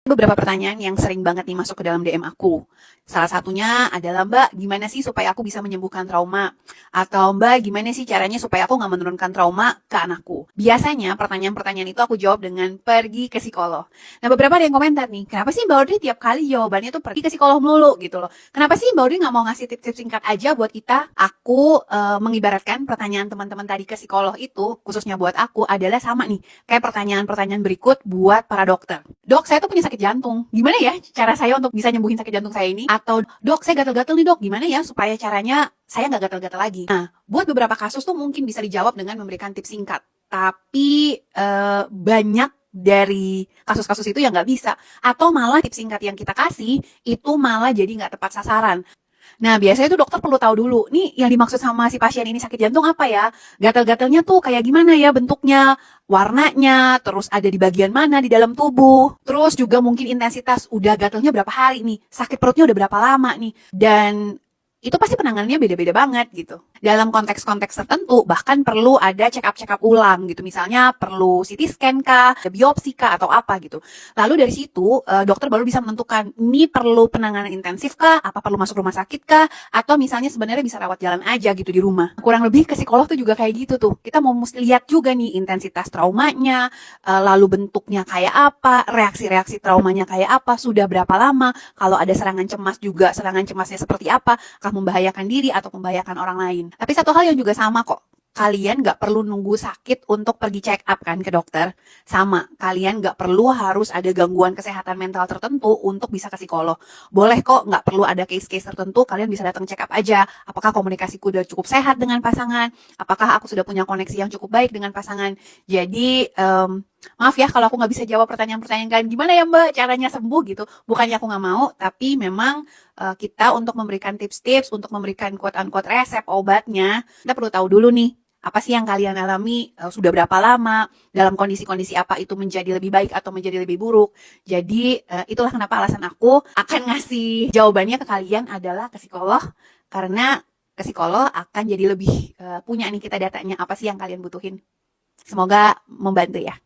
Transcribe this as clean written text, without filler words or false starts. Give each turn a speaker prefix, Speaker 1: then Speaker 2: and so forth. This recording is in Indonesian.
Speaker 1: Beberapa pertanyaan yang sering banget nih masuk ke dalam DM aku. Salah satunya adalah, Mbak, gimana sih supaya aku bisa menyembuhkan trauma? Atau, Mbak, gimana sih caranya supaya aku nggak menurunkan trauma ke anakku? Biasanya pertanyaan-pertanyaan itu aku jawab dengan pergi ke psikolog. Nah, beberapa ada yang komentar nih, kenapa sih Mbak Audrey tiap kali jawabannya tuh pergi ke psikolog melulu gitu loh. Kenapa sih Mbak Audrey nggak mau ngasih tips-tips singkat aja buat kita? Aku mengibaratkan pertanyaan teman-teman tadi ke psikolog itu, khususnya buat aku, adalah sama nih. Kayak pertanyaan-pertanyaan berikut buat para dokter. Dok, saya tuh punya sakit jantung. Gimana ya cara saya untuk bisa nyembuhin sakit jantung saya ini? Atau, dok, saya gatal-gatal nih dok. Gimana ya supaya caranya saya nggak gatal-gatal lagi? Nah, buat beberapa kasus tuh mungkin bisa dijawab dengan memberikan tips singkat. Tapi banyak dari kasus-kasus itu yang nggak bisa. Atau malah tips singkat yang kita kasih itu malah jadi nggak tepat sasaran. Nah, biasanya tuh dokter perlu tahu dulu, nih yang dimaksud sama si pasien ini sakit jantung apa ya? Gatal-gatalnya tuh kayak gimana ya bentuknya, warnanya, terus ada di bagian mana di dalam tubuh, terus juga mungkin intensitas, udah gatalnya berapa hari nih, sakit perutnya udah berapa lama nih, dan itu pasti penanganannya beda-beda banget gitu. Dalam konteks-konteks tertentu, bahkan perlu ada check up ulang gitu. Misalnya perlu CT scan kah, biopsi kah, atau apa gitu. Lalu dari situ, dokter baru bisa menentukan, ini perlu penanganan intensif kah, apa perlu masuk rumah sakit kah, atau misalnya sebenarnya bisa rawat jalan aja gitu di rumah. Kurang lebih ke psikolog tuh juga kayak gitu tuh. Kita mau mesti lihat juga nih intensitas traumanya, lalu bentuknya kayak apa, reaksi-reaksi traumanya kayak apa, sudah berapa lama, kalau ada serangan cemas juga, serangan cemasnya seperti apa, membahayakan diri atau membahayakan orang lain. Tapi satu hal yang juga sama kok, kalian gak perlu nunggu sakit untuk pergi check up kan ke dokter. Sama, kalian gak perlu harus ada gangguan kesehatan mental tertentu untuk bisa ke psikolog. Boleh kok, gak perlu ada case-case tertentu, kalian bisa datang check up aja. Apakah komunikasiku udah cukup sehat dengan pasangan? Apakah aku sudah punya koneksi yang cukup baik dengan pasangan? Jadi, maaf ya kalau aku nggak bisa jawab pertanyaan-pertanyaan kalian, gimana ya Mbak caranya sembuh gitu. Bukannya aku nggak mau, tapi memang kita untuk memberikan tips-tips, untuk memberikan quote-unquote resep obatnya, kita perlu tahu dulu nih, apa sih yang kalian alami, sudah berapa lama, dalam kondisi-kondisi apa itu menjadi lebih baik atau menjadi lebih buruk. Jadi itulah kenapa alasan aku akan ngasih jawabannya ke kalian adalah ke psikolog, karena ke psikolog akan jadi lebih punya nih kita datanya, apa sih yang kalian butuhin. Semoga membantu ya.